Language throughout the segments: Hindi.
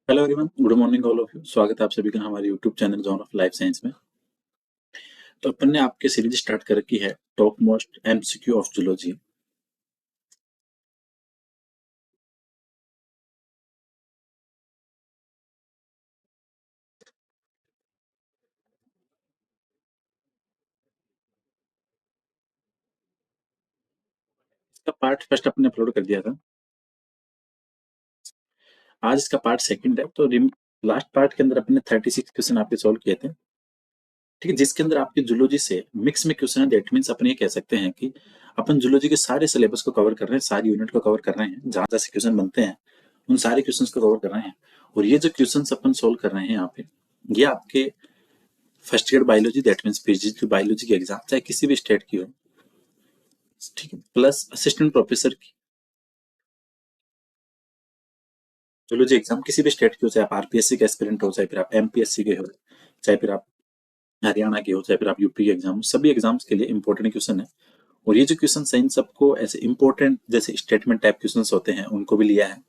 Hello everyone, good morning all of you. स्वागत है आप सभी का हमारे YouTube channel John of life science में। तो अपन ने आपके सीरीज स्टार्ट कर रखी है top most MCQ of zoology. इसका पार्ट फर्स्ट अपन ने अपलोड कर दिया था। आज इसका पार्ट सेकंड है। तो लास्ट पार्ट के अंदर अपन ने 36 क्वेश्चन आपके सॉल्व किए थे। ठीक है, जिसके अंदर आपकी जूलॉजी से मिक्स में क्वेश्चन है। दैट मीन्स अपन ये कह सकते हैं कि अपन जूलॉजी के सारे सिलेबस को कवर कर रहे हैं, सारी यूनिट को कवर कर रहे हैं। जहां जैसे क्वेश्चन बनते हैं उन सारे क्वेश्चन को कवर कर रहे हैं। और ये जो क्वेश्चन अपन सोल्व कर रहे हैं यहाँ पे, ये आपके first year biology that means PG biology की एग्जाम चाहे किसी भी स्टेट की हो, ठीक है, प्लस असिस्टेंट प्रोफेसर की जूलॉजी एग्जाम किसी भी स्टेट की हो, चाहे आप आरपीएससी के एस्पिरेंट हो, चाहे फिर आप एमपीएससी के हो, चाहे फिर आप हरियाणा के हो, चाहे फिर आप यूपी के एग्जाम, सभी एग्जाम्स के लिए इंपॉर्टेंट क्वेश्चन है। और ये जो क्वेश्चन है इन सबको ऐसे इंपॉर्टेंट जैसे स्टेटमेंट टाइप क्वेश्चन होते हैं उनको भी लिया है।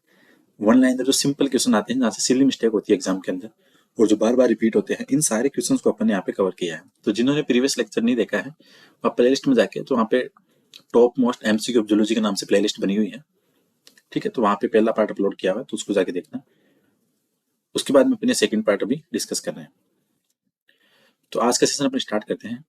वन लाइनर जो सिंपल क्वेश्चन आते हैं जहाँ से सिली मिस्टेक होती है एग्जाम के अंदर और जो बार बार रिपीट होते हैं, इन सारे क्वेश्चंस को अपन ने यहाँ पे कवर किया है। तो जिन्होंने प्रीवियस लेक्चर नहीं देखा है वो आप प्लेलिस्ट में जाके, तो वहाँ पे top most MCQ of zoology के नाम से प्लेलिस्ट बनी हुई है। ठीक है, तो वहाँ पे पहला पार्ट अपलोड किया हुआ है, तो उसको जाके देखना। उसके बाद में अपने सेकंड पार्ट अभी डिस्कस कर रहे हैं। तो आज का सेशन अपने स्टार्ट करते हैं।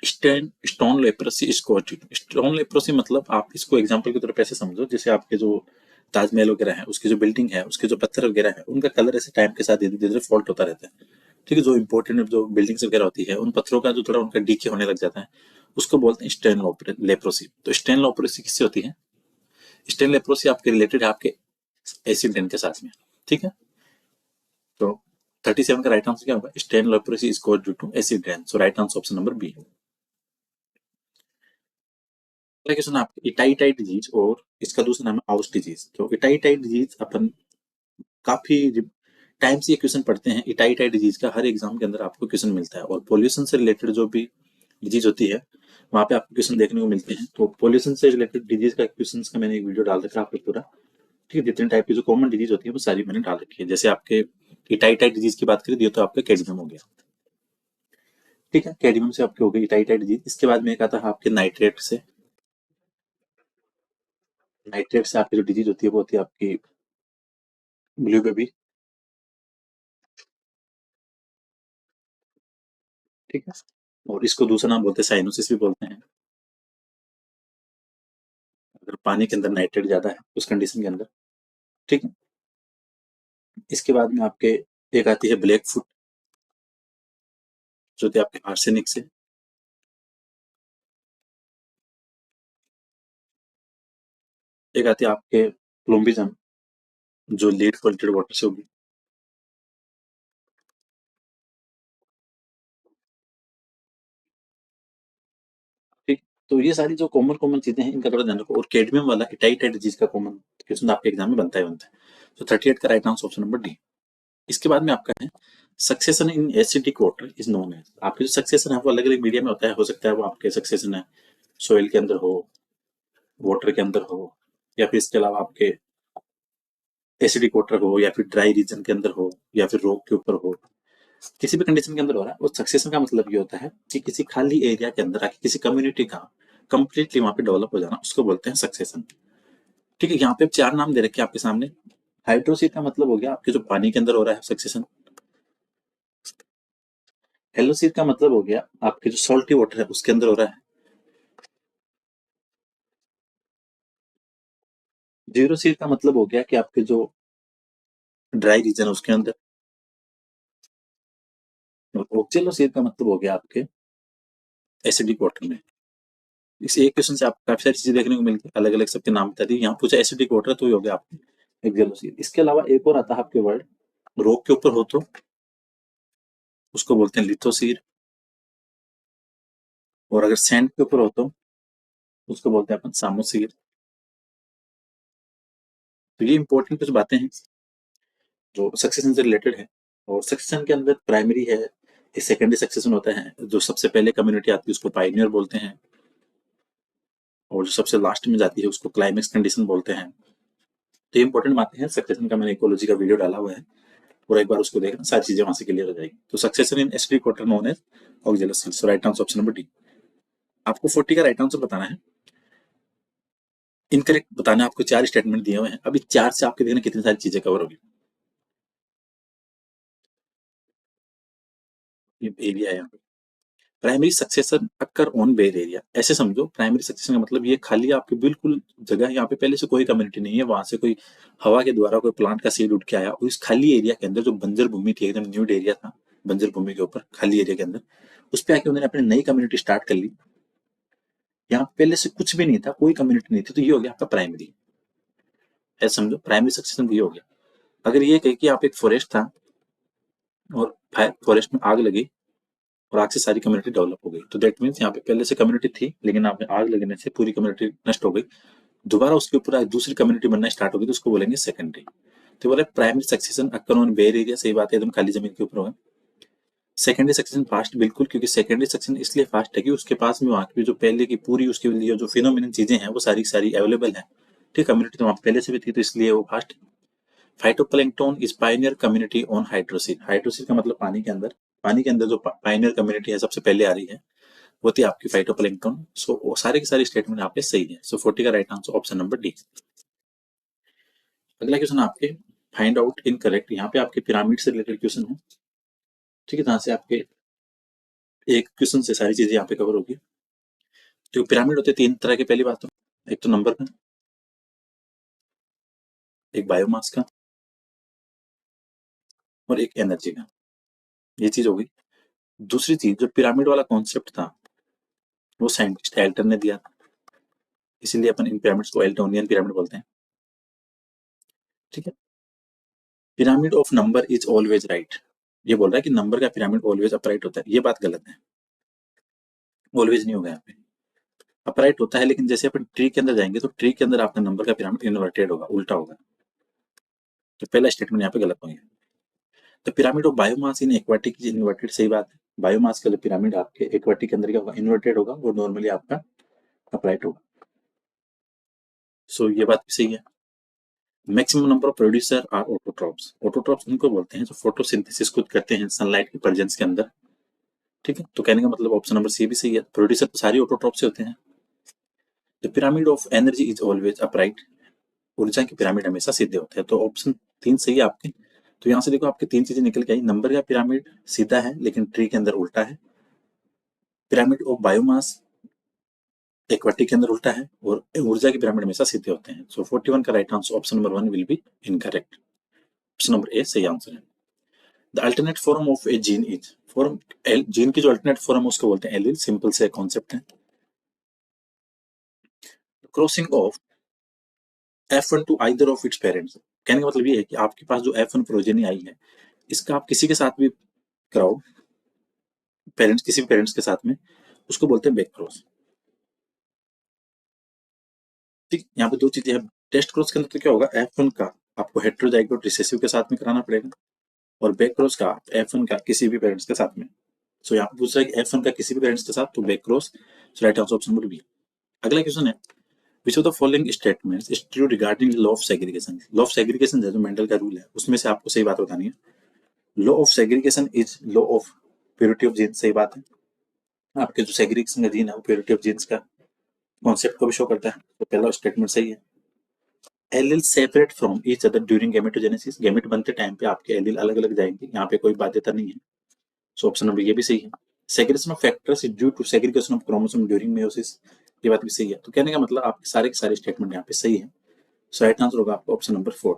Stone leprosy score. Stone leprosy मतलब आप इसको एग्जांपल की तरफ ऐसे समझो जैसे आपके जो ताजमहल वगैरह है, उसकी जो बिल्डिंग है, उसके जो पत्थर वगैरह है, उनका कलर ऐसे टाइम के साथ धीरे धीरे फॉल्ट होता रहता है। ठीक है, जो इंपॉर्टेंट जो बिल्डिंग्स वगैरह होती है उन पत्थरों का जो थोड़ा उनका डीके होने लग जाता है, उसको बोलते हैं स्टेन लेप्रोसी। तो स्टेन लेप्रोसी किससे होती है? स्टेन लेप्रोसी आपके रिलेटेड है आपके एसिड रेन के साथ में। ठीक है, तो 37 का राइट आंसर क्या होगा? Stone leprosy is caused due to acid rain. So right answer option number B. Question आपके इटाईटाई डिजीज और इसका दूसरा नाम है आउस डिजीज। तो इटाईटाई डिजीज अपन काफी टाइम से ये क्वेश्चन पढ़ते हैं। इटाईटाई डिजीज का हर एग्जाम के अंदर आपको क्वेश्चन मिलता है। और पोल्यूशन से रिलेटेड जो भी डिजीज होती है वहां पे आपको क्वेश्चन देखने को मिलते हैं। तो पोल्यूशन से रिलेटेड डिजीज का क्वेश्चन का मैंने एक वीडियो डाल रखा है आपको पूरा। ठीक है, जितने टाइप की जो कॉमन डिजीज होती है वो सारी मैंने डाल रखी है। जैसे आपके इटाईटाई डिजीज की बात करें तो आपका कैडमियम हो गया। ठीक है, कैडमियम से आपके हो गई इटाईटाई डिजीज। इसके बाद में एक आता है आपके नाइट्रेट से। नाइट्रेट से आपकी जो डिजीज होती है वो होती है आपकी ब्लू बेबी। ठीक है, और इसको दूसरा नाम बोलते हैं साइनोसिस भी बोलते हैं। अगर पानी के अंदर नाइट्रेट ज्यादा है उस कंडीशन के अंदर। ठीक है, इसके बाद में आपके एक आती है ब्लैक फुट, जो होती है आपके आर्सेनिक से। एक आती है आपके प्लूम्बिज्म, जो लीड पोल्यूटेड वाटर से होगी। ठीक, तो ये सारी जो कॉमन कॉमन चीजें हैं इनका थोड़ा ध्यान रखो। और कैडमियम वाला इटाईटाई डिजीज का कॉमन क्वेश्चन आपके एग्जाम में बनता है। तो 38 का right answer option number D. इसके बाद में आपका है succession in acidic water is known as. आपके जो सक्सेशन है वो अलग अलग मीडिया में होता है। हो सकता है वो आपके सक्सेशन है सोइल के अंदर हो, वाटर के अंदर हो, या फिर इसके अलावा आपके एसिडिक वाटर हो, या फिर ड्राई रीजन के अंदर हो, या फिर रॉक के ऊपर हो। किसी भी कंडीशन के अंदर हो रहा है। और सक्सेशन का मतलब ये होता है कि किसी खाली एरिया के अंदर आके किसी कम्युनिटी का कंप्लीटली वहां पे डेवलप हो जाना, उसको बोलते हैं सक्सेशन। ठीक है, यहाँ पे चार नाम दे रखे हैं आपके सामने। हाइड्रोसीड का मतलब हो गया आपके जो पानी के अंदर हो रहा है सक्सेशन। हेलोसीड का मतलब हो गया आपके जो सॉल्टी वाटर है उसके अंदर हो रहा है। जीरोसीड का मतलब हो गया कि आपके जो ड्राई रीजन है उसके अंदर। और ऑक्जेलोसीड का मतलब हो गया आपके एसिडिक वाटर में। इस एक क्वेश्चन से आपको काफी सारी चीजें देखने को मिलती है, अलग अलग सबके नाम बता दिए। यहाँ पूछा एसिडिक वाटर, तो ये हो गया आपके एक्जेलोसीड। इसके अलावा एक और आता है आपके वर्ड, रॉक के ऊपर हो तो उसको बोलते हैं लिथोसीड। और अगर सैंड के ऊपर हो तो उसको बोलते हैं अपन सामोसीड। तो ये इंपॉर्टेंट कुछ बातें हैं जो सक्सेशन से रिलेटेड है। और सक्सेशन के अंदर प्राइमरी है, एक सेकेंडरी सक्सेशन होता है। जो सबसे पहले कम्युनिटी आती है उसको पाइनियर बोलते हैं, और जो सबसे लास्ट में जाती है उसको क्लाइमेक्स कंडीशन बोलते हैं। तो ये इंपॉर्टेंट बातें हैं। सक्सेशन का मैंने इकोलॉजी का वीडियो डाला हुआ है, और एक बार उसको देखना, सारी चीजें वहां से क्लियर हो जाएगी। तो succession in ST quarter known as auxiliary cell. So right answer option number D. आपको 40 का राइट आंसर बताना है। इनकरेक्ट बताना है आपको। 4 स्टेटमेंट दिए हुए हैं, अभी 4 से आपके देखना कितनी सारी चीजें कवर होगी। ये एरिया है यहाँ पे। Primary succession occur on bare area, ऐसे समझो प्राइमरी सक्सेशन का मतलब ये खाली आपकी बिल्कुल जगह, यहाँ पे पहले से कोई कम्युनिटी नहीं है, वहां से कोई हवा के द्वारा कोई प्लांट का सीड उठ के आया, और इस खाली एरिया के अंदर जो बंजर भूमि थी, एकदम न्यूड एरिया था, बंजर भूमि के ऊपर खाली एरिया के अंदर, उस पे आके उन्होंने अपनी नई कम्युनिटी स्टार्ट कर ली। यहाँ पहले से कुछ भी नहीं था, कोई कम्युनिटी नहीं थी, तो ये हो गया आपका प्राइमरी। ऐसे समझो प्राइमरी सक्सेशन ये हो गया। अगर ये कहे कि आप एक फॉरेस्ट था और फॉरेस्ट में आग लगी और आग से सारी कम्युनिटी डेवलप हो गई, तो दैट मीन्स यहाँ पे पहले से कम्युनिटी थी, लेकिन आप में आग लगने से पूरी कम्युनिटी नष्ट हो गई, दोबारा उसके ऊपर दूसरी कम्युनिटी बनना स्टार्ट होगी, तो उसको बोलेंगे सेकेंडरी। तो बोले primary succession occur on bare area, सही बात है, एकदम खाली जमीन के ऊपर होगा। सेकेंडरी सक्सेशन फास्ट, बिल्कुल, क्योंकि सेकेंडरी सक्सेशन इसलिए फास्ट है कि उसके पास में वहाँ की जो पहले की पूरी उसके लिए जो फिनोमिनल चीजें हैं वो सारी सारी अवेलेबल है। ठीक, कम्युनिटी तो वहाँ पहले से भी थी, तो इसलिए वो fast. Phytoplankton is Pioneer community on hydrocele. Hydrocele का मतलब पानी के अंदर, पानी के अंदर जो पायनियर कम्युनिटी है सबसे पहले आ रही है, वो थी आपकी फाइटोप्लैंक्टन। सो वो सारे के सारे स्टेटमेंट आपके सही है। सो 40 का right answer option number D. अगला क्वेश्चन आपके फाइंड आउट इनकरेक्ट, यहाँ पे आपके पिरामिड से रिलेटेड क्वेश्चन है। ठीक है, जहाँ से आपके एक क्वेश्चन से सारी चीजें यहाँ पे कवर होगी। तो पिरामिड होते हैं 3 तरह के, पहली बात तो एक तो नंबर का, एक बायोमास का, और एक एनर्जी का। ये चीज हो गई। दूसरी चीज, जो पिरामिड वाला कॉन्सेप्ट था वो साइंटिस्ट एल्टन ने दिया था, इसीलिए अपन इन पिरामिड्स को एल्टोनियन पिरामिड बोलते हैं। ठीक है। Pyramid of number is always right, ये बोल रहा है कि नंबर का पिरामिड ऑलवेज अपराइट होता है, ये बात गलत है। ऑलवेज नहीं होगा यहाँ पे, अपराइट होता है, लेकिन जैसे अपन ट्री के अंदर जाएंगे तो ट्री के अंदर आपका नंबर का पिरामिड इन्वर्टेड होगा, उल्टा होगा। तो पहला स्टेटमेंट यहाँ पे गलत हो गया। तो pyramid of biomass in aquatic is inverted, सही बात है। बायोमास का जो पिरामिड आपके एक्वाटिक के अंदर क्या होगा, इन्वर्टेड होगा, और नॉर्मली आपका अपराइट होगा। सो ये बात भी सही है। Maximum number of producer are autotrophs. Autotrophs उनको बोलते हैं जो फोटोसिंथेसिस खुद करते हैं सनलाइट के प्रेजेंस के अंदर। ठीक है, तो कहने का मतलब ऑप्शन नंबर सी भी सही है, प्रोड्यूसर तो सारी ऑटोट्रॉप से होते हैं। The pyramid of energy is always upright, ऊर्जा की पिरामिड हमेशा सीधे होते हैं, तो ऑप्शन 3 सही है आपके। तो यहाँ से देखो आपके 3 चीजें निकल के आई, नंबर का पिरामिड सीधा है लेकिन ट्री के अंदर उल्टा है, पिरामिड ऑफ बायोमास एक्वाटिक के अंदर उल्टा है, और ऊर्जा की पिरामिड हमेशा सीधे होते हैं। सो 41 का right answer option number 1 will be incorrect. Option number A सही आंसर है। The alternate form of a gene is, form gene की जो अल्टरनेट फॉर्म उसको बोलते हैं एलील, सिंपल से कॉन्सेप्ट है। Crossing of F1 to either of its parents, कहने का मतलब ये है कि आपके पास जो F1 प्रोजेनी आई है, इसका आप किसी के साथ भी कराओ, पेरेंट्स किसी भी पेरेंट्स के साथ में, उसको बोलते हैं बैक क्रॉस। ठीक, यहाँ पे 2 चीजें हैं। टेस्ट क्रॉस के अंदर तो क्या होगा, F1 का आपको हेटेरोजाइगोट रिसेसिव के साथ में कराना पड़ेगा, और बैक क्रॉस का F1 का किसी भी पेरेंट्स के साथ में। सो यहाँ पे पूछ रहा है कि F1 का किसी भी पेरेंट्स के साथ, तो back cross. So right answer option number B. अगला क्वेश्चन है, which of the following statements is true regarding law of segregation. Law of segregation है जो मेंडल का रूल है, उसमें से आपको सही बात बतानी है। Law of segregation is law of purity of genes, सही बात है। आपके जो सेग्रीगेशन का जीन है वो प्योरिटी ऑफ जीन्स का कॉन्सेप्ट को भी शो करता है, तो पहला स्टेटमेंट सही है। Allele separate from each other during gametogenesis, gamete बनते टाइम पे आपके एलिल अलग अलग जाएंगे, यहाँ पे कोई बाध्यता नहीं है। सो ऑप्शन नंबर ये भी सही है। Segregation of factors is due to segregation of chromosome during meiosis, ये बात भी सही है। तो कहने का मतलब आपके सारे के सारे स्टेटमेंट यहाँ पे सही है। सो राइट आंसर होगा आपका ऑप्शन नंबर 4।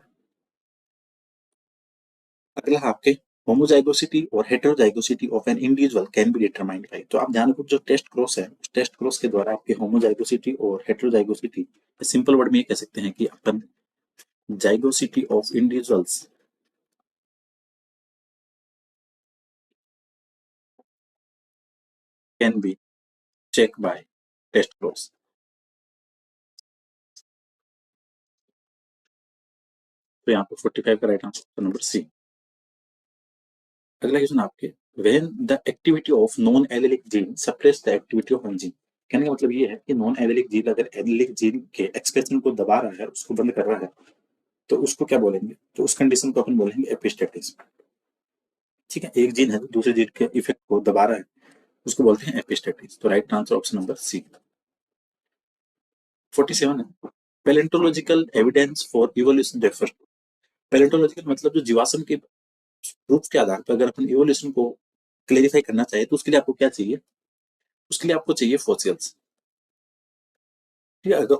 अगला है आपके होमोजाइगोसिटी और heterozygosity of an individual can be determined by. तो आप ध्यान रखो, जो टेस्ट क्रॉस है, उस टेस्ट क्रॉस के द्वारा आपके होमोजाइगोसिटी और हेटेरोजाइगोसिटी, सिंपल वर्ड में ये कह सकते हैं कि अपन zygosity of individuals can be check by test cross. तो यहाँ पे 45 का राइट आंसर नंबर सी। अगला क्वेश्चन आपके, when the activity of non allylic gene suppress the activity of one gene. कहने का मतलब ये है कि नॉन एलिलिक जीन अगर एलिलिक जीन के एक्सप्रेशन को दबा रहा है, उसको बंद कर रहा है, तो उसको क्या बोलेंगे, तो उस कंडीशन को अपन बोलेंगे एपिस्टेटिस। ठीक है, एक जीन है दूसरे जीन के इफेक्ट को दबा रहा है, उसको बोलते हैं एपिस्टेटिस। तो right answer option number C. 47 है, palaeontological evidence for evolution refers. Palaeontological मतलब जो जीवाश्म के प्रूफ के आधार पर अगर अपन इवोल्यूशन को क्लेरिफाई करना चाहे तो उसके लिए आपको क्या चाहिए, उसके लिए आपको चाहिए फॉसिल्स। ठीक है, अगर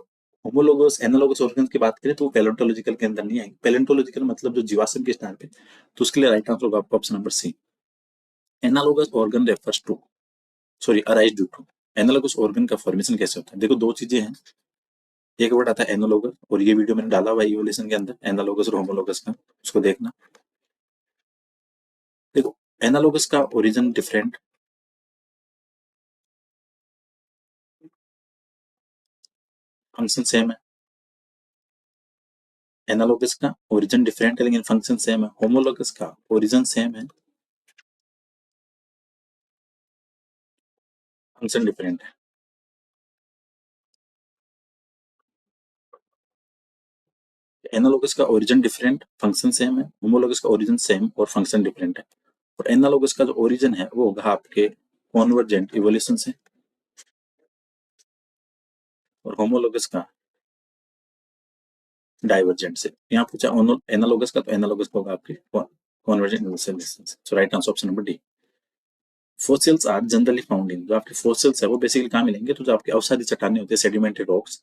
होमोलोगस एनालोगस ऑर्गन की बात करें तो वो पैलेंटोलॉजिकल के अंदर नहीं आएंगे। पैलेंटोलॉजिकल मतलब जो जीवाश्म के स्तर पे, तो उसके लिए राइट आंसर होगा आपका option number C. Analogous organ refers to, sorry arise due to, analogous organ का फॉर्मेशन कैसे होता है। देखो दो चीजें हैं, एक वर्ड आता है एनालोगस, और ये वीडियो मैंने डाला हुआ है इवोल्यूशन के अंदर एनालोगस और होमोलोगस का, उसको देखना। देखो एनालोगस का ओरिजिन डिफरेंट, फंक्शन सेम है। एनालोगस का ओरिजिन डिफरेंट है लेकिन फंक्शन सेम है। होमोलोगस का ओरिजिन सेम है, फंक्शन डिफरेंट है। एनालोगस का ओरिजिन डिफरेंट, फंक्शन सेम है। होमोलोगस का ओरिजिन सेम और फंक्शन डिफरेंट है। और एनालोगस का जो ओरिजिन है वो होगा आपके कॉन्वर्जेंट इवोल्यूशन से, और होमोलोगस का डाइवर्जेंट से। यहाँ पूछा एनालोगस का, तो एनालोगस का होगा आपके कॉन्वर्जेंट इवोल्यूशन से। So right answer option number D. Fossils are generally found in, जो आपके फोसिल्स है वो बेसिकली कहाँ मिलेंगे, तो जो आपके अवसादी चट्टानें होती है सेडिमेंटेड रॉक्स,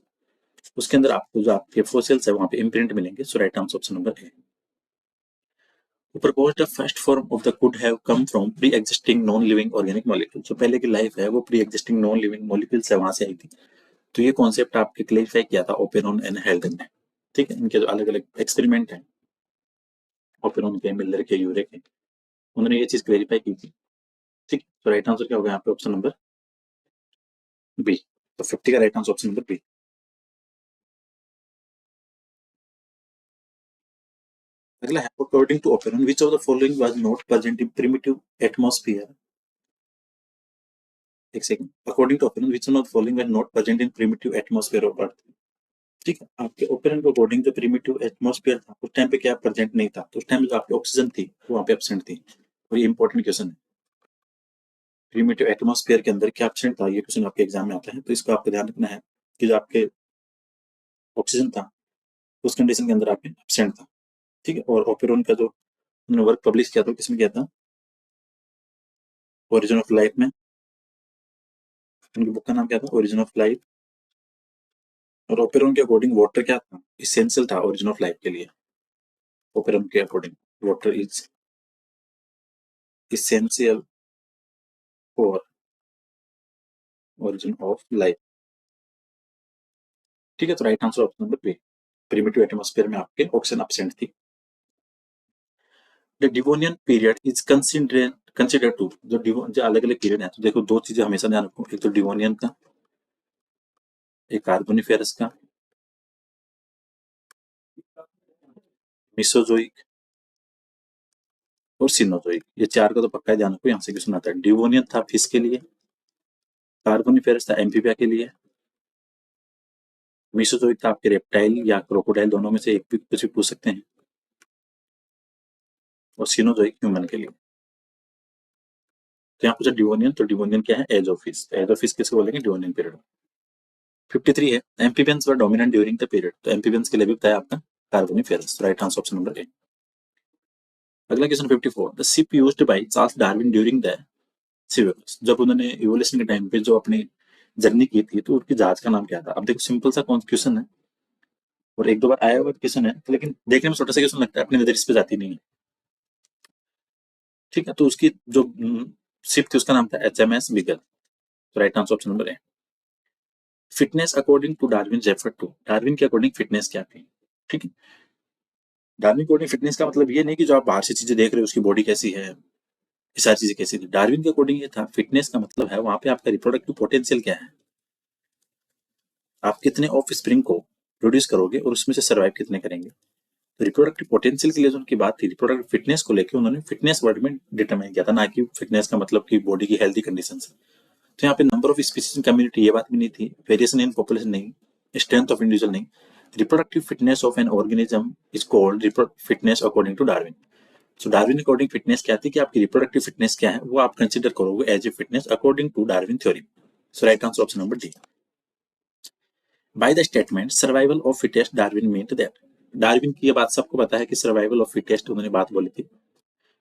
उसके अंदर आपको जो आपके फोसिल्स है वहां पे इम्प्रिंट मिलेंगे। So right answer option number A. Proposed the first form of the could have come from pre-existing non-living organic molecule। जो पहले की लाइफ है वो pre-existing non-living molecules से वहां से आई थी। तो ये कॉन्सेप्ट आपके क्लेरिफाई किया था ओपेरॉन एंड हेल्डन ने। ठीक है, इनके जो अलग अलग एक्सपेरिमेंट हैं, ओपेरॉन के, मिलर के, यूरे के, उन्होंने ये चीज क्लेरिफाई की थी। ठीक, तो राइट आंसर क्या होगा यहाँ पे ऑप्शन नंबर बी। तो 50 का right answer option number B. अगला है according to Oparin which of the following was not present in primitive atmosphere. एक second, according to Oparin which of the following was not present in primitive atmosphere of earth. ठीक है, आपके ओपेरन के अकॉर्डिंग जो प्रीमिटिव एटमॉस्फेयर था उस टाइम पे क्या प्रेजेंट नहीं था, तो उस टाइम जो आपकी ऑक्सीजन थी वो वहाँ पे एब्सेंट थी। और ये इंपॉर्टेंट क्वेश्चन है, प्रीमिटिव एटमॉस्फेयर के अंदर क्या एब्सेंट था, ये क्वेश्चन आपके एग्जाम में आता है। तो इसको आपको ध्यान रखना है कि जो आपके ऑक्सीजन था उस कंडीशन के अंदर आपके एब्सेंट था। ठीक है, और ओपेरॉन का जो उन्होंने वर्क पब्लिश किया था किसमें किया था, ओरिजिन ऑफ लाइफ में। उनकी बुक का नाम क्या था, ओरिजिन ऑफ लाइफ। और ओपेरॉन के अकॉर्डिंग वाटर क्या था, इसेंशियल था ओरिजिन ऑफ लाइफ के लिए। ओपेरॉन के according water is essential for origin of life. ठीक है, तो right answer option number B, primitive atmosphere में आपके ऑक्सीजन एब्सेंट थी। The Devonian period is consider to, जो अलग अलग पीरियड है, तो देखो दो चीजें हमेशा ध्यान रखो, एक तो डिवोनियन का, एक कार्बोनिफेरस का, मिसोजोइक और सिनोजोइक। ये चार का तो पक्का ध्यान रखो, यहाँ से क्वेश्चन आता है। डिवोनियन था फिश के लिए, कार्बोनिफेरस था एम्फीबिया के लिए, मिसोजोइक था आपके रेप्टाइल या क्रोकोडाइल, दोनों में से एक भी कुछ भी पूछ सकते हैं, और सिनोजोइक ह्यूमन के लिए। तो यहाँ पूछा डिवोनियन, तो डिवोनियन क्या है, age of fish. Age of fish किसको बोलेंगे, डिवोनियन पीरियड। 53 है, amphibians were dominant during the period. तो एम्फीबियंस के लिए भी बताया आपका Carboniferous. Right answer option number A. अगला question 54, the ship used by Charles Darwin during the civils. जब उन्होंने इवोल्यूशन के टाइम पे जो अपनी जर्नी की थी तो उनकी जहाज का नाम क्या था। अब देखो सिंपल सा क्वेश्चन है और एक दो बार आया हुआ क्वेश्चन है, लेकिन देखने में छोटा सा क्वेश्चन लगता है, अपनी नजर इस पे जाती नहीं है। ठीक है, तो उसकी जो शिप थी उसका नाम था HMS बिगल। तो right answer option number A. Fitness according to Darwin refer to, Darwin के अकॉर्डिंग फिटनेस क्या थी। ठीक है, डार्विन के अकॉर्डिंग फिटनेस का मतलब ये नहीं कि जो आप बाहर से चीजें देख रहे हो उसकी बॉडी कैसी है, ये सारी चीजें कैसी थी। डार्विन के अकॉर्डिंग ये था, फिटनेस का मतलब है वहां पे आपका रिप्रोडक्टिव पोटेंशियल क्या है, आप कितने ऑफ स्प्रिंग को प्रोड्यूस करोगे और उसमें से सर्वाइव कितने करेंगे। तो रिप्रोडक्टिव पोटेंशियल के लिए जो उनकी बात थी, रिप्रोडक्टिव फिटनेस को लेकर उन्होंने फिटनेस वर्ड में डिटरमाइन किया था, ना कि फिटनेस का मतलब कि बॉडी की हेल्थी कंडीशन से। तो यहाँ पे number of species in community ये बात भी नहीं थी, वेरिएशन इन पॉपुलेशन नहीं, स्ट्रेंथ ऑफ इंडिविजुअल नहीं, reproductive fitness of an organism is called fitness according to Darwin. So Darwin according fitness क्या थी कि आपकी रिप्रोडक्टिव फिटनेस क्या है वो आप कंसिडर करोगे as a fitness according to Darwin theory. So right answer option number D. By the statement survival of fittest Darwin meant that, Darwin की ये बात सबको पता है कि सर्वाइवल ऑफ फिटेस्ट उन्होंने बात बोली थी,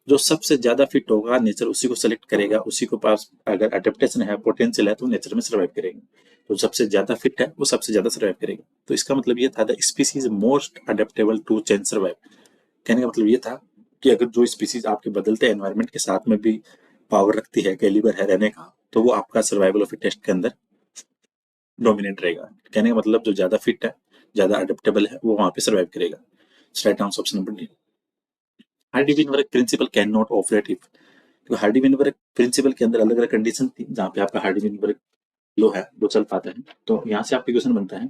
जो सबसे ज्यादा फिट होगा नेचर उसी को सेलेक्ट करेगा, उसी को पास अगर अडेप्टेशन है पोटेंशियल है तो नेचर में सर्वाइव करेगी, तो सबसे ज्यादा फिट है वो सबसे ज्यादा सर्वाइव करेगा। तो इसका मतलब ये था the species most adaptable to change survive. कहने का मतलब ये था कि अगर जो स्पीसीज आपके बदलते एनवायरमेंट के साथ में भी पावर रखती है, कैलिबर है रहने का, तो वो आपका सर्वाइवल ऑफ टेस्ट के अंदर डोमिनेट रहेगा। कहने का मतलब जो ज्यादा फिट है, ज्यादा अडेप्टेबल है, वो वहां पे सर्वाइव करेगा। Right answer option number D. Hardy Weinberg principal can not operate if, तो हार्डी विनबर्ग प्रिंसिपल के अंदर अलग अलग कंडीशन थी जहाँ पे आपका हार्डी विनबर्ग लो है वो चल पाता है। तो यहाँ से आपका क्वेश्चन बनता है,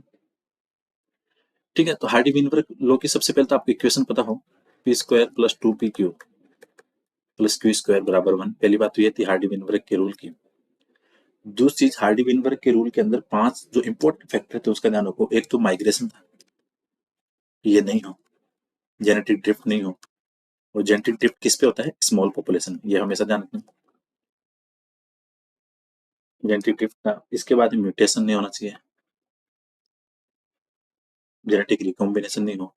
ठीक है, तो हार्डी विनबर्ग लो की सबसे पहले तो आपको इक्वेशन पता हो, P square plus 2pq plus Q square बराबर 1। पहली बात तो ये थी हार्डी विनबर्ग के रूल की। दूसरी चीज, हार्डी विनबर्ग के रूल के अंदर 5 जो इंपॉर्टेंट फैक्टर थे उसका ध्यान रखो। एक तो माइग्रेशन था, ये नहीं हो, जेनेटिक ड्रिफ्ट नहीं हो, और जेनेटिक ड्रिफ्ट किस पे होता है, स्मॉल पॉपुलेशन, ये हमेशा ध्यान रखना, जेनेटिक ड्रिफ्ट का। इसके बाद म्यूटेशन नहीं होना चाहिए, जेनेटिक रिकॉम्बिनेशन नहीं हो,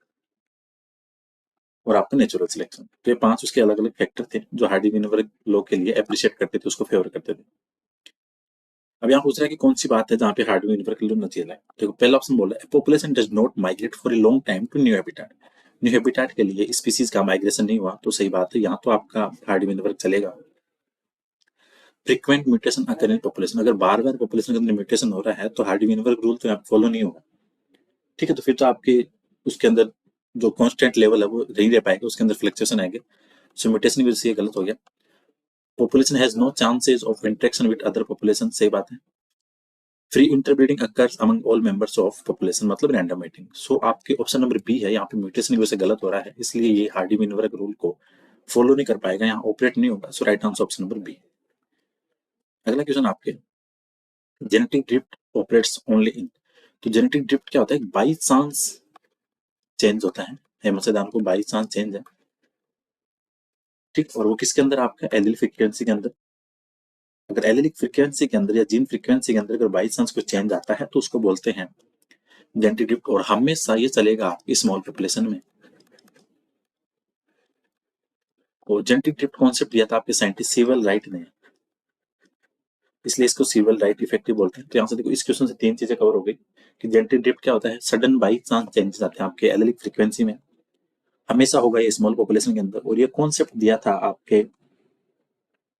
और आपका नेचुरल सिलेक्शन। तो ये 5 उसके अलग अलग फैक्टर थे जो हार्डी विनबर्ग लॉ के लिए अप्रिशिएट करते थे, उसको फेवर करते थे। अब यहाँ पूछ रहा है कि कौन सी बात है जहाँ पे हार्डी विनबर्ग लॉ नतीजा है। देखो पहला ऑप्शन बोला है population does not migrate for a long time to new habitat, new habitat के लिए स्पीसीज का माइग्रेशन नहीं हुआ, तो सही बात है, यहाँ तो आपका हार्डी विनबर्ग चलेगा। Frequent mutation occur in population, अगर बार बार पॉपुलेशन के अंदर म्यूटेशन हो रहा है तो हार्डी विनबर्ग रूल तो यहाँ फॉलो नहीं होगा। ठीक है, तो फिर तो आपके उसके अंदर जो कांस्टेंट लेवल है वो नहीं रह पाएगा, उसके अंदर फ्लक्चुएशन आएंगे। सो म्यूटेशन की वजह से ये गलत हो गया। Population has no chances of interaction with other population, सही बात है। Free interbreeding occurs among all members of population, मतलब रैंडम मेटिंग। सो आपके ऑप्शन नंबर बी है, यहाँ पे म्यूटेशन की वजह से गलत हो रहा है, इसलिए ये हार्डी विनबर्ग रूल को फॉलो नहीं कर पाएगा, यहाँ ऑपरेट नहीं होगा। So right answer option number B. अगला क्वेश्चन आपके, genetic drift operates only in, तो जेनेटिक ड्रिफ्ट क्या होता है, बाई चांस चेंज होता है, हेमसेदान को बाई चांस चेंज है, ठीक, और वो किसके अंदर, आपका एलील फ्रीक्वेंसी के अंदर। अगर एलिलिक फ्रीक्वेंसी के अंदर या जीन फ्रीक्वेंसी के अंदर अगर बाई चांस कोई चेंज आता है तो उसको बोलते हैं जेनेटिक ड्रिफ्ट, और हमेशा ये चलेगा स्मॉल पॉपुलेशन में। और जेनेटिक ड्रिफ्ट कॉन्सेप्ट दिया था आपके साइंटिस्ट सिवल राइट ने, इसलिए इसको सिवल राइट इफेक्टिव बोलते हैं। तो यहाँ से देखो इस क्वेश्चन से 3 चीजें कवर हो गई कि जेनेटिक ड्रिफ्ट क्या होता है, सडन बाई चांस चेंजेस आते हैं आपके एलिलिक फ्रीक्वेंसी में, हमेशा होगा ये स्मॉल पॉपुलेशन के अंदर, और ये कॉन्सेप्ट दिया था आपके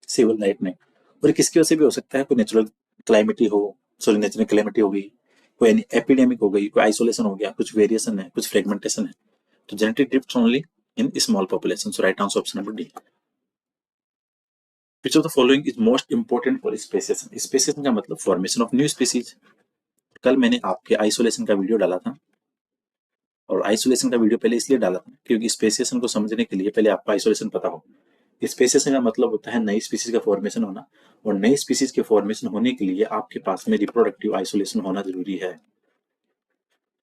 सिविल राइट ने। और किसकी वजह से भी हो सकता है, कोई नेचुरल क्लाइमेटी हो, सॉरी नेचुरल क्लाइमेटी हो गई, कोई एपिडेमिक हो गई, कोई आइसोलेशन हो गया, कुछ वेरिएशन है, कुछ फ्रेगमेंटेशन है, तो genetic drift only in small population. So right answer option number D. Which of the following is most important for speciation, speciation का मतलब फॉर्मेशन ऑफ न्यू स्पीसीज। कल मैंने आपके आइसोलेशन का वीडियो डाला था, और आइसोलेशन का वीडियो पहले इसलिए डाला था क्योंकि स्पेसिएशन को समझने के लिए पहले आपको आइसोलेशन पता हो। स्पेसिएशन का मतलब होता है नई स्पीसीज का फॉर्मेशन होना, और नई स्पीसीज के फॉर्मेशन होने के लिए आपके पास में रिप्रोडक्टिव आइसोलेशन होना जरूरी है।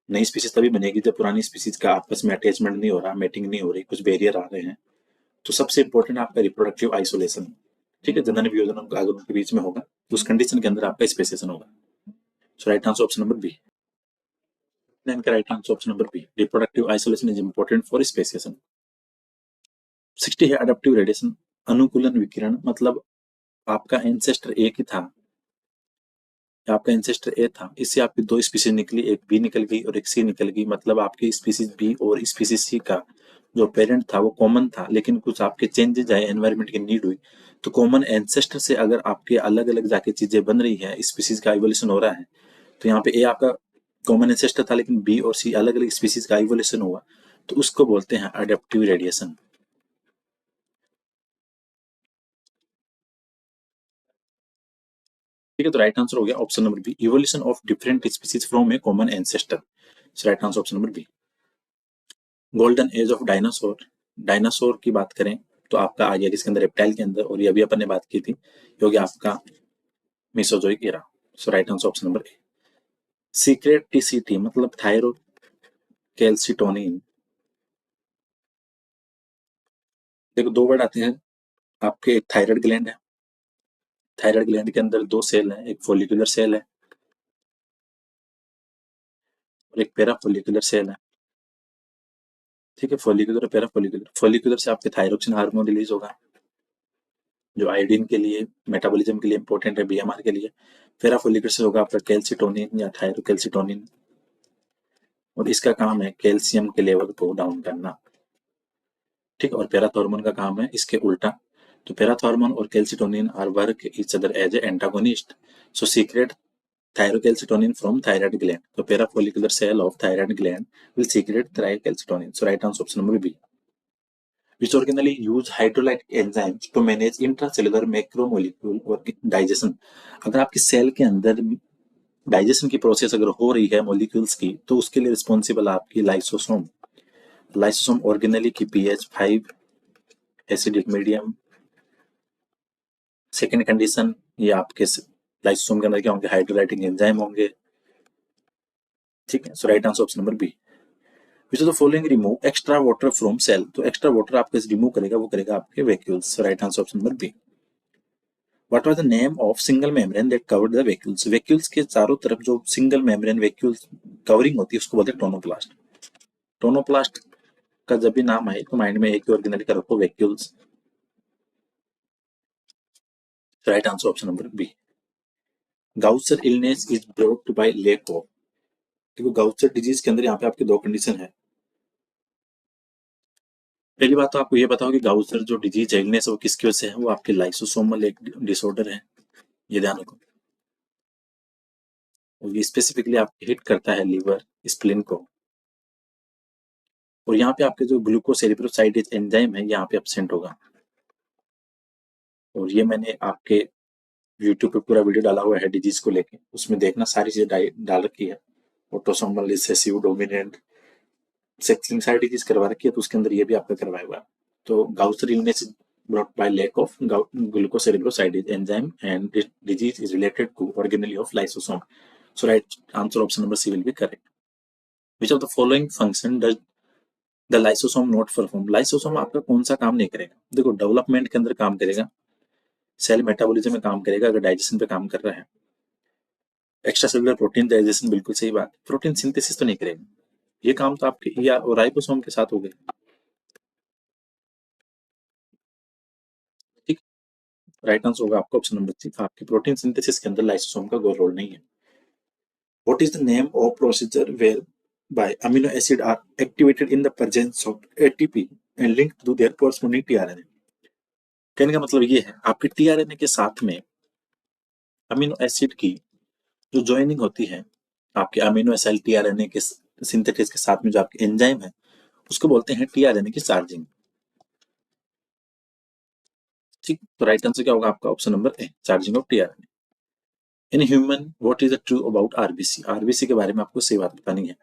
नई स्पीसीज तभी बनेगी जब पुरानी स्पीसीज का आपस में अटैचमेंट नहीं हो रहा, मेटिंग नहीं हो रही, कुछ बैरियर आ रहे हैं। तो सबसे इंपॉर्टेंट आपका रिप्रोडक्टिव आइसोलेशन, ठीक है, जनन वियोजन आगमन के बीच में होगा, उस कंडीशन के अंदर आपका स्पेसिएशन होगा। So right answer option number B. इनका right answer option number B, reproductive isolation is important for speciation. 60 है अडेप्टिव रेडिएशन, अनुकूलन विकिरण, मतलब आपका एंसेस्टर एक ही था, आपका एंसेस्टर ए था, इससे आपकी 2 स्पीसीज निकली, एक बी निकल गई और एक सी निकल गई, मतलब आपकी स्पीसीज बी और स्पीसीज सी का जो पेरेंट था वो कॉमन था, लेकिन कुछ आपके चेंजेज आए, एनवायरनमेंट की नीड हुई, तो कॉमन एंसेस्टर से अगर आपके अलग अलग जाके चीजें बन रही है, स्पीसीज का इवोल्यूशन हो रहा है, तो यहाँ पे ए आपका कॉमन एंसेस्टर था, लेकिन बी और सी अलग अलग स्पीसीज का इवोल्यूशन हुआ, तो उसको बोलते हैं अडेप्टिव रेडिएशन। ठीक है, तो राइट आंसर हो गया option number B, evolution of different species from a common ancestor. Right answer option number B. Golden age of dinosaur, dinosaur की बात करें तो आपका आ गया जिसके अंदर रेप्टाइल के अंदर, और ये अभी अपन ने बात की थी, ये हो गया आपका मेसोजोइक एरा। सो राइट आंसर ऑप्शन नंबर ए। सीक्रेट टीसीटी मतलब थायराइड कैल्सिटोनिन। देखो दो वर्ड आते हैं आपके, एक थायराइड ग्लैंड है, थायराइड ग्लैंड के अंदर दो सेल हैं, एक फोलिकुलर सेल है और एक पेरा फोलिकुलर सेल है। ठीक है, फोलिकुलर और पेरा फोलिकुलर। फोलिकुलर से आपके थायरोक्सिन हार्मोन रिलीज होगा जो आयोडीन के लिए, मेटाबॉलिज्म के लिए इंपॉर्टेंट है, बीएमआर के लिए। पेरा फोलिकुलर से होगा आपका कैल्सिटोनिन या थायरोकैल्सिटोनिन, और इसका काम है कैल्शियम के लेवल को डाउन करना। ठीक, और पैराथॉर्मोन का काम है इसके उल्टा। तो पैराथॉर्मोन और calcitonin are work each other as a antagonist, so secrete thyrocalcitonin from thyroid gland. So parafollicular cell of thyroid gland will secrete thyrocalcitonin. So right answer option number B. Which organelle use hydrolytic enzymes to manage intracellular macromolecule or digestion. अगर आपकी सेल के अंदर डाइजेशन की प्रोसेस अगर हो रही है मॉलिक्यूल्स की, तो उसके लिए रिस्पॉन्सिबल आपकी लाइसोसोम। लाइसोसोम ऑर्गेनेली की pH 5 acidic medium. Second condition, ये आपके लाइसोसोम के अंदर क्या होंगे, हाइड्रोलाइटिक एंजाइम होंगे। ठीक है, so right answer option number B. Which of the following remove extra water from cell. तो एक्स्ट्रा वाटर आपके रिमूव करेगा, वो करेगा आपके vacuoles. So right answer option number B. What was the name of single membrane that covered the vacuoles. Vacuoles के चारों तरफ जो सिंगल मेम्ब्रेन वैक्यूल्स कवरिंग होती है उसको बोलते हैं टोनोप्लास्ट। टोनोप्लास्ट का जब भी नाम आए तो माइंड में एक ही ऑर्गेनेल का रखो, vacuoles. Right answer option number B. Goitre illness is brought by lack of. देखो गाउसर डिजीज के अंदर यहाँ पे आपके दो कंडीशन है। पहली बात तो आपको ये बताओ कि गाउसर जो डिजीज है, इलनेस, वो किसकी वजह से है, वो आपके लाइसोसोमल एक डिसऑर्डर है, ये ध्यान रखो। और ये स्पेसिफिकली आपको हिट करता है लीवर, स्प्लीन को। और यहाँ पे आपके जो ग्लूकोसेरिब्रोसाइडेज एंजाइम है यहाँ पे एब्सेंट होगा। और ये मैंने आपके यूट्यूब पे पूरा वीडियो डाला हुआ है डिजीज को लेके, उसमें देखना सारी चीजें डाल रखी है। ऑटोसोमल रिसेसिव डोमिनेंट सेक्सिंग सारी डिजीज करवा रखी है, तो उसके अंदर ये भी आपका करवाया हुआ है। तो गाउसर illness brought by lack of glucocerebrosidase enzyme and this disease is related to organelle of lysosome. So right answer option number C will be correct. Which of the following function does the lysosome not perform? Lysosome आपका कौन सा काम नहीं करेगा? देखो डेवलपमेंट के अंदर काम करेगा, सेल मेटाबॉलिज्म में काम करेगा, अगर डाइजेशन पे काम कर रहा है। एक्स्ट्रा सेलुलर प्रोटीन डाइजेशन, बिल्कुल सही बात। प्रोटीन सिंथेसिस तो नहीं करेगा, ये काम तो आपके ईआर और राइबोसोम के साथ हो गए। ठीक, राइट आंसर होगा आपका ऑप्शन नंबर सी। आपकी प्रोटीन सिंथेसिस के अंदर लाइसोसोम का कोई रोल नहीं है। What is the name of procedure whereby amino acid are activated in the presence of ATP and linked to their corresponding tRNA? कहने का मतलब ये है, आपके tRNA के साथ में अमीनो एसिड की जो ज्वाइनिंग होती है, आपके अमीनो एसिड tRNA के सिंथेसिस के साथ में जो आपके एंजाइम है, उसको बोलते हैं tRNA की चार्जिंग। ठीक, तो राइट आंसर क्या होगा आपका option number A, charging of tRNA। In human what is the true about RBC. RBC के बारे में आपको सही बात बतानी है।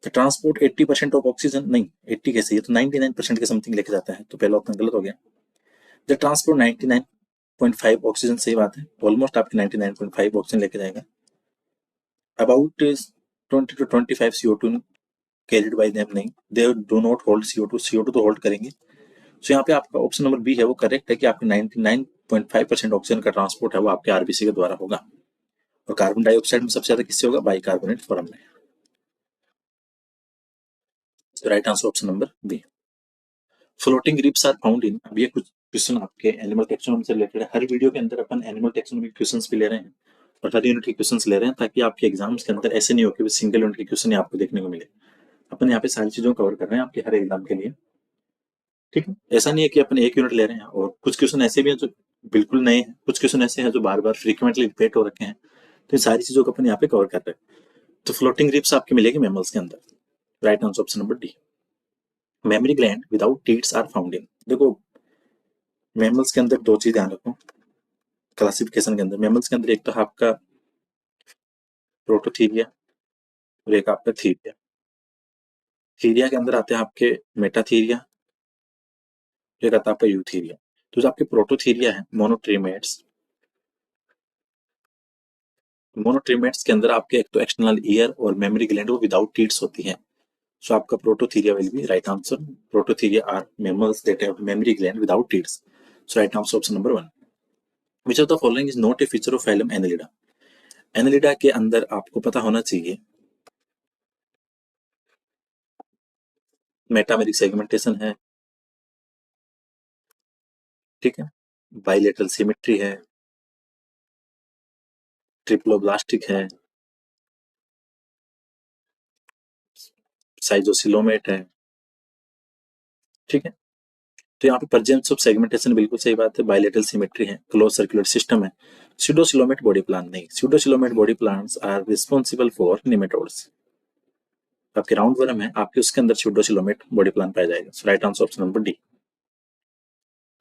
तो ट्रांसपोर्ट 80% ऑफ ऑक्सीजन, नहीं 80 कैसे, ये तो 99% के समथिंग लेके जाता है, तो पहला ऑप्शन गलत हो गया। द ट्रांसपोर्ट 99.5 ऑक्सीजन, सही बात है, ऑलमोस्ट आपके 99.5 ऑक्सीजन लेके जाएगा। About 20 to 25 CO2 carried by them, नहीं, they do not hold CO2, CO2 तो होल्ड करेंगे। सो यहाँ पे आपका ऑप्शन नंबर बी है वो करेक्ट है कि आपके 99.5% ऑक्सीजन का ट्रांसपोर्ट है वो आपके आरबीसी के द्वारा होगा। और कार्बन डाइऑक्साइड में सबसे ज्यादा किससे होगा, बाइकार्बोनेट फॉर्म में। Right answer option number B. Floating ribs are found in, अब ये कुछ क्वेश्चन आपके एनिमल टेक्सोनॉमी से रिलेटेड है। हर वीडियो के अंदर अपन एनिमल टेक्सोनॉमी क्वेश्चंस भी ले रहे हैं और हर यूनिट के क्वेश्चंस ले रहे हैं, ताकि आपके एग्जाम्स के अंदर ऐसे नहीं हो कि सिंगल यूनिट के क्वेश्चन ही आपको देखने को मिले। अपन यहाँ पे सारी चीजों कवर कर रहे हैं आपके हर एग्जाम के लिए। ठीक है, ऐसा नहीं है कि अपन एक यूनिट ले रहे हैं, और कुछ क्वेश्चन ऐसे भी हैं जो बिल्कुल नए हैं, कुछ क्वेश्चन ऐसे हैं जो बार बार फ्रीक्वेंटली रिपीट हो रखे हैं, तो इन सारी चीजों को अपन यहाँ पे कवर कर रहे हैं। तो फ्लोटिंग रिप्स आपकी मिलेगी मैमल्स के अंदर। Right answer option number D. Mammary gland without teats are found in. देखो मैमल्स के अंदर दो चीज ध्यान रखो क्लासिफिकेशन के अंदर। मैमल्स के अंदर एक तो आपका प्रोटोथीरिया और एक आपका थीरिया। थीरिया के अंदर आते हैं आपके मेटाथीरिया, एक आता है आपका यूथीरिया। तो जो आपके प्रोटोथीरिया है, मोनोट्रीमेट्स, मोनोट्रीमेट्स के अंदर आपके एक तो एक्सटर्नल ईयर और मेमोरी ग्लैंड वो विदाउट टीट्स होती है। सो आपका prototheria will be right answer. Prototheria are mammals that have mammary gland without teats. So right answer option number 1. Which of the following is not a feature of phylum Annelida? Annelida के अंदर आपको पता होना चाहिए मेटामेरिक सेगमेंटेशन है, ठीक है, बाइलेटरल सिमेट्री है, ट्रिप्लोब्लास्टिक है, साइजोसिलोमेट है, ठीक है. तो यहाँ पे प्रेजेंस ऑफ सेगमेंटेशन बिल्कुल सही बात है, बाइलेटरल सिमेट्री है, क्लोज सर्कुलर सिस्टम है. स्यूडोसिलोमेट बॉडी प्लान नहीं, pseudocoelomate body plants are responsible for nematodes. आपके राउंड वर्म है, आपके उसके अंदर स्यूडोसिलोमेट बॉडी प्लान पाया जाएगा. So right answer option number D.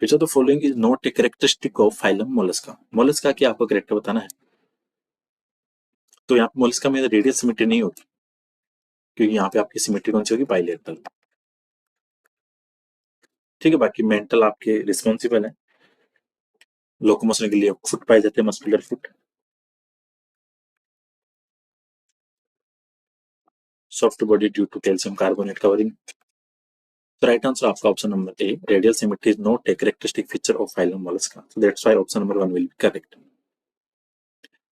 Which of the following is not a characteristic of phylum Mollusca. Mollusca की आपको कैरेक्टर बताना है. तो यहाँ पे मोलस्का में रेडियल सिमेट्री नहीं होती, क्योंकि यहाँ पे आपकी सिमेट्री कौन सी होगी, बाइलेटरल, ठीक है. बाकी मेंटल आपके रिस्पॉन्सिबल है, लोकोमोशन के लिए फुट पाए जाते हैं, muscular foot. Soft body due to calcium carbonate covering. तो राइट आंसर आपका option number A, radial symmetry is not a characteristic feature of phylum mollusca. So that's why option number 1 will be correct.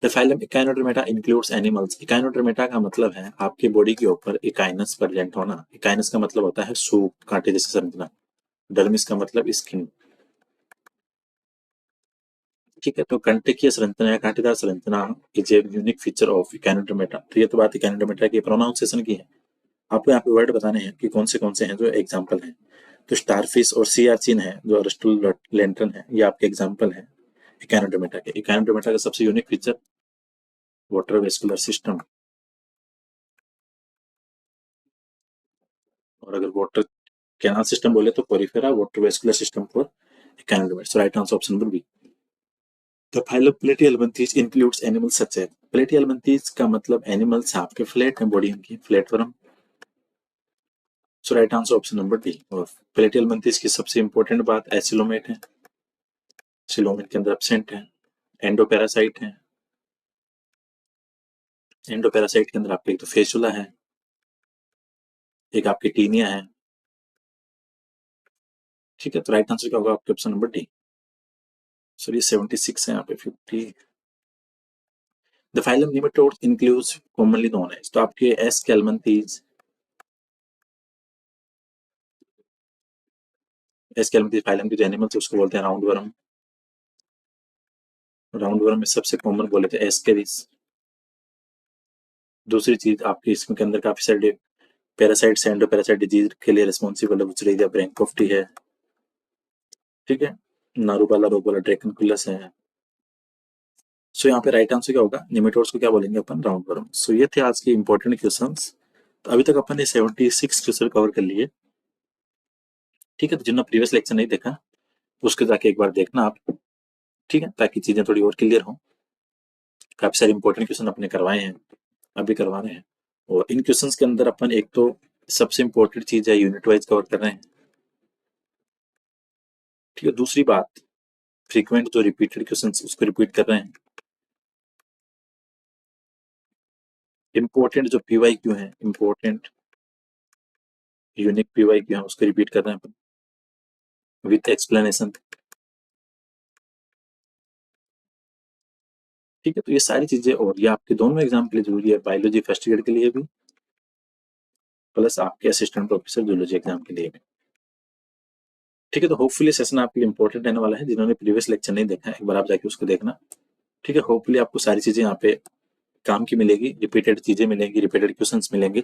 The phylum echinodermata includes animals. Echinodermata का मतलब है आपकी बॉडी के ऊपर इकाइनस प्रेजेंट होना. इकाइनस का मतलब होता है सूप, कांटे जैसे संरचना. डर्मिस का मतलब स्किन, ठीक है. तो कंटेक्टियस संरचना या कांटेदार संरचना is a unique feature of Echinodermata. तो ये तो बात इकाइनोडर्मेटा की प्रोनाउंसिएशन की है. आपको यहाँ पे वर्ड बताने हैं कि कौन से हैं जो एग्जाम्पल हैं. तो स्टारफिश और सी आर्चिन है जो अरिस्टल लेंटन है, ये आपके एग्जाम्पल हैं इकाइनोडर्मेटा के. इकाइनोडर्मेटा का सबसे unique feature water vascular system. और अगर वाटर कैनाल सिस्टम बोले तो porifera water vascular system for echinodermata. So right answer option number B. The phylum Platyhelminthes includes animals such as. Platyhelminthes का मतलब एनिमल्स आपके फ्लैट हैं, बॉडी उनकी flat worm. So right answer option number D. और प्लेटियलमेंथिस की सबसे इंपॉर्टेंट बात एसिलोमेट है, सिलोमेट के अंदर एब्सेंट है. एंडोपैरासाइट है, एंडोपैरासाइट के अंदर आपके एक तो फेसुला है, एक आपकी टीनिया है, ठीक है. तो राइट आंसर क्या होगा आपके ऑप्शन नंबर डी. सो ये 76 है, यहाँ पे 50. The phylum nematodes includes commonly known as. तो आपके एस्केल्मंथीज, एस्केल्मंथीज फाइलम के जो एनिमल्स उसको बोलते हैं राउंड वर्म. राउंड वर्म में सबसे कॉमन बोले थे एस्केरिस. दूसरी चीज आपकी इसमें के अंदर काफी सारे पैरासाइट, एंडोपैरासाइट डिजीज के लिए रिस्पॉन्सिबल है, बुचरीदिया ब्रैंकोफ्टी है, ठीक है. नारूबाला रोगोला ड्रैकनकुलस है. सो यहाँ पे राइट आंसर क्या होगा, निमेटोड्स को क्या बोलेंगे अपन, राउंड वर्म. सो ये थे आज के इंपॉर्टेंट क्वेश्चंस. तो अभी तक अपन ने 76 क्वेश्चन कवर कर लिए, ठीक है. तो जिन्होंने प्रीवियस लेक्चर नहीं देखा उसके जाके एक बार देखना आप, ठीक है, ताकि चीजें थोड़ी और क्लियर हो. काफी सारे इंपॉर्टेंट क्वेश्चन अपने करवाए हैं, अभी करवा रहे हैं. और इन क्वेश्चंस के अंदर अपन एक तो सबसे इंपॉर्टेंट चीज है यूनिट वाइज कवर कर रहे हैं, ठीक है. दूसरी बात फ्रीक्वेंट जो रिपीटेड क्वेश्चंस उसको रिपीट कर रहे हैं. इंपॉर्टेंट जो पीवाई क्यू है, इंपॉर्टेंट यूनिक पीवाई क्यू है उसको रिपीट कर रहे हैं अपन विथ एक्सप्लेनेशन, ठीक है. तो ये सारी चीजें और ये आपके दोनों एग्जाम के लिए जरूरी है, बायोलॉजी फर्स्ट ईयर के लिए भी प्लस आपके असिस्टेंट प्रोफेसर जूलॉजी एग्जाम के लिए भी, ठीक है. तो होपफुली सेशन आपके लिए इंपॉर्टेंट रहने वाला है. जिन्होंने प्रीवियस लेक्चर नहीं देखा एक बार आप जाके उसको देखना, ठीक है. होपफुली आपको सारी चीजें यहाँ पे काम की मिलेगी, रिपीटेड चीजें मिलेंगी, रिपीटेड क्वेश्चंस मिलेंगे.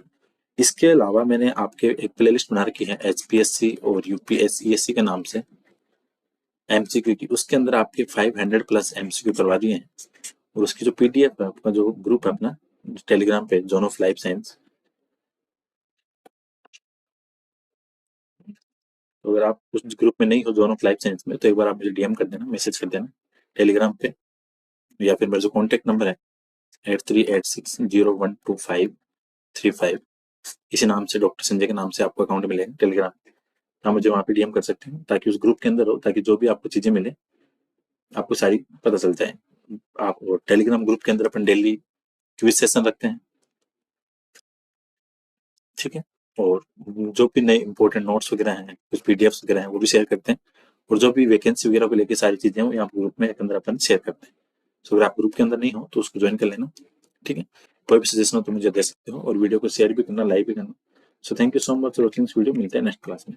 इसके अलावा मैंने आपके एक प्लेलिस्ट बना रखी है एचपीएससी और यूपीएससी के नाम से एमसीक्यू की. उसके अंदर आपके 500 प्लस एमसीक्यू करवा दिए हैं. और उसकी जो पीडीएफ है, आपका जो ग्रुप है अपना टेलीग्राम पे, जोन ऑफ लाइफ साइंस, तो अगर आप उस ग्रुप में नहीं हो जोन ऑफ लाइफ साइंस में, तो एक बार आप मुझे डीएम कर देना, मैसेज कर देना टेलीग्राम पे, या फिर मेरा जो कॉन्टेक्ट नंबर है 8386012535, इसी नाम से डॉक्टर संजय के नाम से आपको अकाउंट मिलेगा टेलीग्राम. आप मुझे वहाँ पे डीएम कर सकते हैं ताकि उस ग्रुप के अंदर हो, ताकि जो भी आपको चीजें मिले आपको सारी पता चल जाए. आप टेलीग्राम ग्रुप के अंदर अपन डेली क्विज सेशन रखते हैं, ठीक है. और जो भी नए इंपॉर्टेंट नोट्स वगैरह हैं, कुछ पीडीएफ्स वगैरह हैं, वो भी शेयर करते हैं। और जो भी वैकेंसी वगैरह को लेके सारी चीजें हैं, वो यहाँ ग्रुप में के अंदर अपन शेयर करते हैं। सो अगर आप ग्रुप के अंदर नहीं हो तो उसको ज्वाइन कर लेना, ठीक है। कोई भी सजेशन हो तो मुझे दे सकते हो, और वीडियो को शेयर भी करना, लाइक भी करना। So thank you so much for watching this video. मिलते हैं नेक्स्ट क्लास में।